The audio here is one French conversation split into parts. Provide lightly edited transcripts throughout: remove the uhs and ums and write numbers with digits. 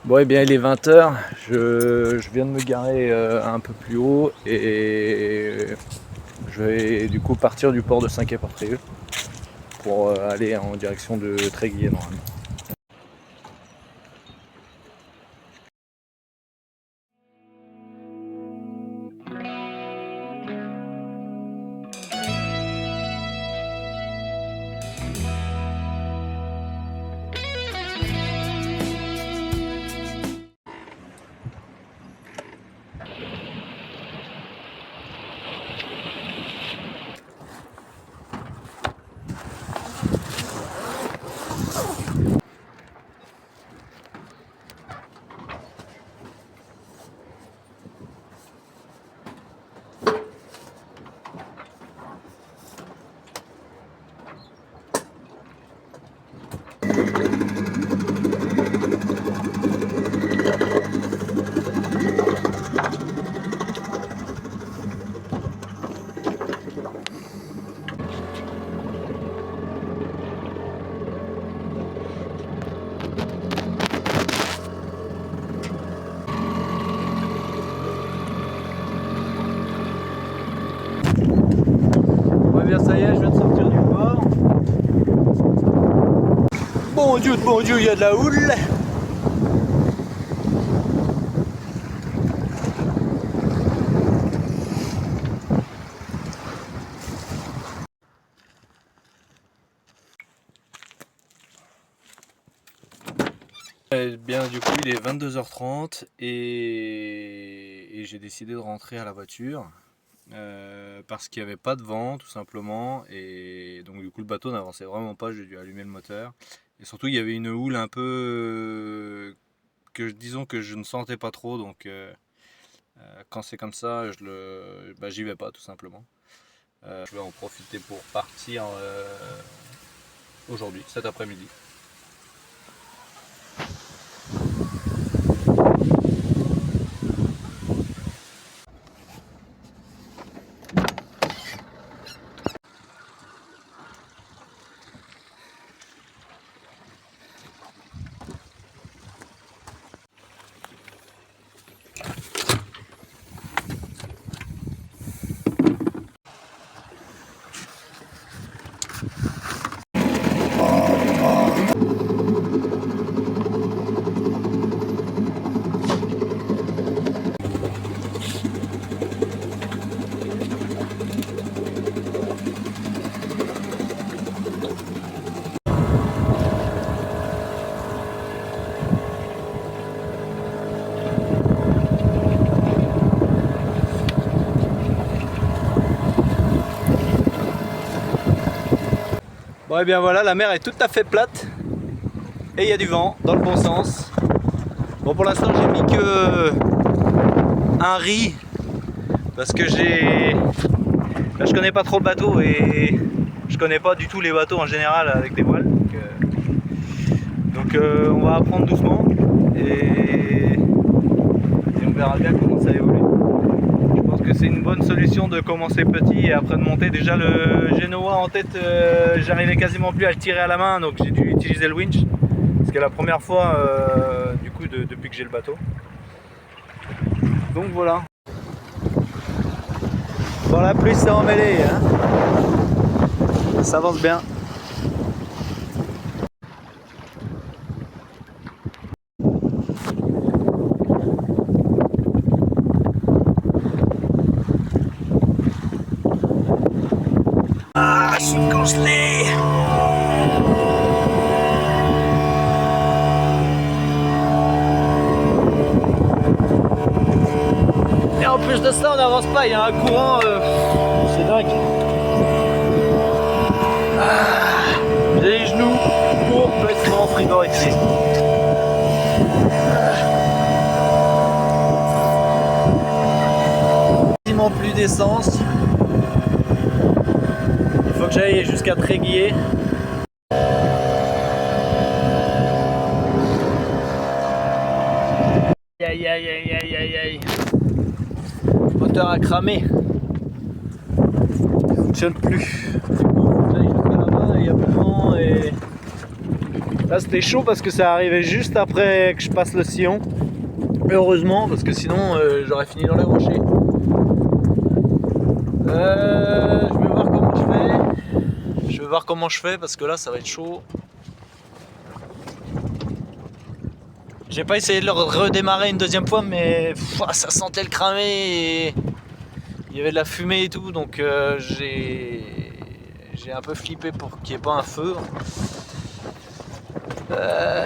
Bon, eh bien, il est 20 h. Je viens de me garer un peu plus haut et je vais du coup partir du port de Saint-Quay-Portrieux pour aller en direction de Tréguier normalement. Ouais, bien ça y est, je viens de sortir du port. Bon Dieu, il y a de la houle. Bien, du coup, il est 22 h 30 et j'ai décidé de rentrer à la voiture parce qu'il n'y avait pas de vent, tout simplement. Et donc, du coup, le bateau n'avançait vraiment pas. J'ai dû allumer le moteur. Et surtout, il y avait une houle un peu disons que je ne sentais pas trop. Donc, quand c'est comme ça, j'y vais pas, tout simplement. Je vais en profiter pour partir aujourd'hui, cet après-midi. Bon, et bien voilà, la mer est tout à fait plate et il y a du vent dans le bon sens. Bon, pour l'instant j'ai mis que un riz parce que là, je connais pas trop le bateau et je connais pas du tout les bateaux en général avec des voiles. Donc on va apprendre doucement et on verra bien comment ça évolue. Je pense que c'est une bonne solution de commencer petit et après de monter. Déjà le Genoa en tête, j'arrivais quasiment plus à le tirer à la main, donc j'ai dû utiliser le winch. C'est la première fois du coup depuis que j'ai le bateau. Donc voilà. Bon, la pluie s'est emmêlée, hein. Ça avance bien. Ah, je suis congelé. Et en plus de ça, on n'avance pas, il y a un courant, c'est dingue. J'ai les genoux complètement frigorifiés. Quasiment plus d'essence. Il faut que j'aille jusqu'à Tréguier. Aïe aïe aïe aïe aïe aïe. Le moteur a cramé. Il ne fonctionne plus. Du coup, il faut que j'aille jusqu'à là-bas, il y a plus de vent et Là c'était chaud parce que ça arrivait juste après que je passe le sillon. Heureusement, parce que sinon j'aurais fini dans les rochers. Je vais voir comment je fais. Je vais voir comment je fais parce que là ça va être chaud. J'ai pas essayé de le redémarrer une deuxième fois, mais ça sentait le cramer et il y avait de la fumée et tout, donc j'ai un peu flippé pour qu'il n'y ait pas un feu.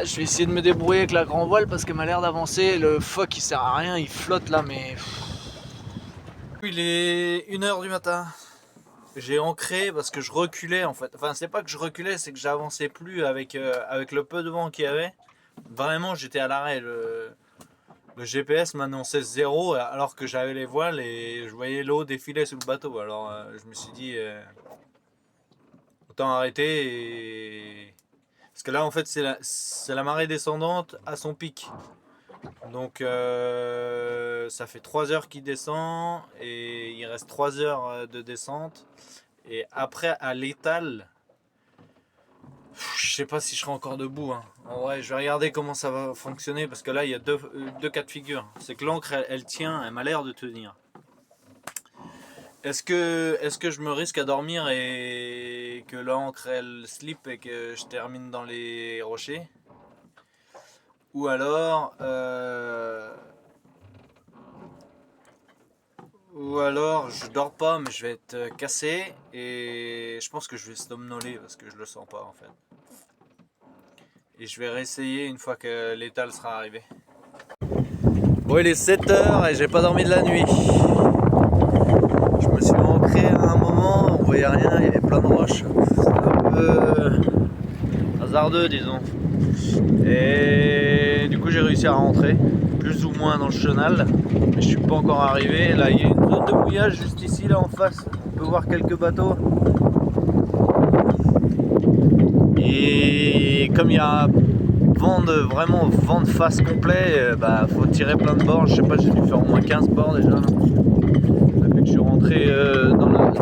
Je vais essayer de me débrouiller avec la grand voile parce qu'elle m'a l'air d'avancer. Le foc il sert à rien, il flotte là, mais il est 1h du matin. J'ai ancré parce que je reculais en fait. Enfin, c'est pas que je reculais, c'est que j'avançais plus avec le peu de vent qu'il y avait. Vraiment, j'étais à l'arrêt. Le GPS m'annonçait 0 alors que j'avais les voiles et je voyais l'eau défiler sous le bateau. Alors je me suis dit autant arrêter. Parce que là en fait c'est la marée descendante à son pic. Donc ça fait 3 heures qu'il descend et il reste 3 heures de descente. Et après à l'étal, je sais pas si je serai encore debout. Hein. En vrai, je vais regarder comment ça va fonctionner parce que là il y a deux cas de figure. C'est que l'encre elle tient, elle m'a l'air de tenir. Est-ce que je me risque à dormir et que l'encre elle slip et que je termine dans les rochers? Ou alors je dors pas mais je vais être cassé et je pense que je vais somnoler parce que je le sens pas en fait. Et je vais réessayer une fois que l'étal sera arrivé. Bon, il est 7h et j'ai pas dormi de la nuit. Je me suis ancré à un moment, on voyait rien, il y avait plein de roches. C'était un peu hasardeux disons. Et du coup j'ai réussi à rentrer, plus ou moins dans le chenal. Mais je suis pas encore arrivé. Là il y a une zone de mouillage juste ici là en face. On peut voir quelques bateaux. Et comme il y a vraiment vent de face complet, faut tirer plein de bords. Je sais pas, j'ai dû faire au moins 15 bords déjà là. Depuis que je suis rentré dans la...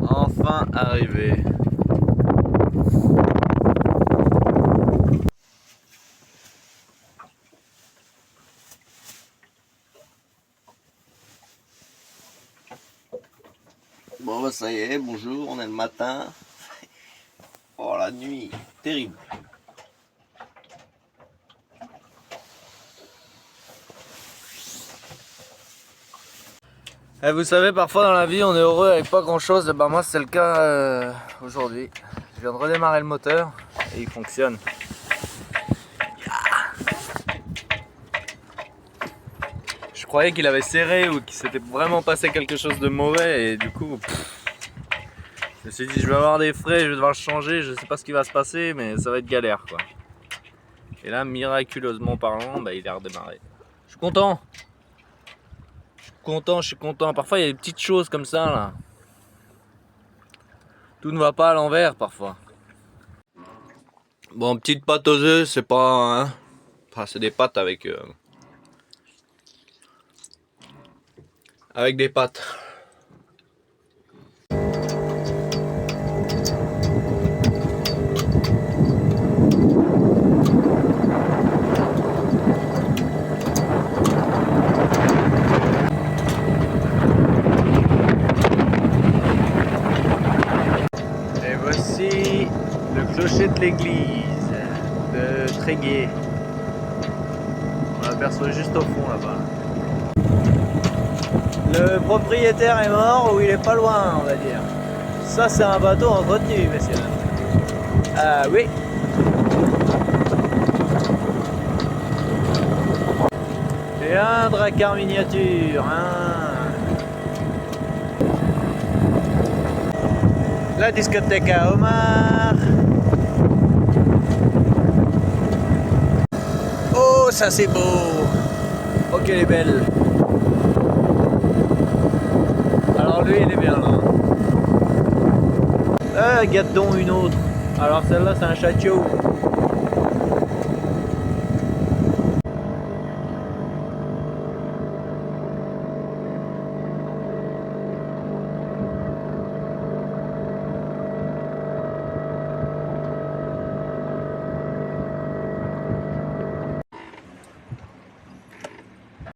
Enfin arrivé. Bon bah ça y est, bonjour, on est le matin. Oh la nuit, terrible. Et vous savez, parfois dans la vie on est heureux avec pas grand chose. Et moi c'est le cas aujourd'hui. Je viens de redémarrer le moteur et il fonctionne. Je croyais qu'il avait serré ou qu'il s'était vraiment passé quelque chose de mauvais et du coup je me suis dit je vais avoir des frais, je vais devoir le changer, je sais pas ce qui va se passer mais ça va être galère quoi. Et là miraculeusement parlant il a redémarré. Je suis content. Je suis content. Parfois il y a des petites choses comme ça là. Tout ne va pas à l'envers parfois. Bon, petite pâte aux œufs, c'est pas... Hein, enfin, c'est des pâtes avec des pâtes. Et voici le clocher de l'église de Tréguier. On l'aperçoit juste au fond là-bas. Le propriétaire est mort ou il est pas loin, on va dire. Ça c'est un bateau entretenu, messieurs. Ah oui. Et un dracar miniature, La discothèque à Omar. Oh, ça c'est beau. Oh, qu'elle est belle. Alors lui, il est bien là. Regarde donc une autre. Alors celle-là c'est un château.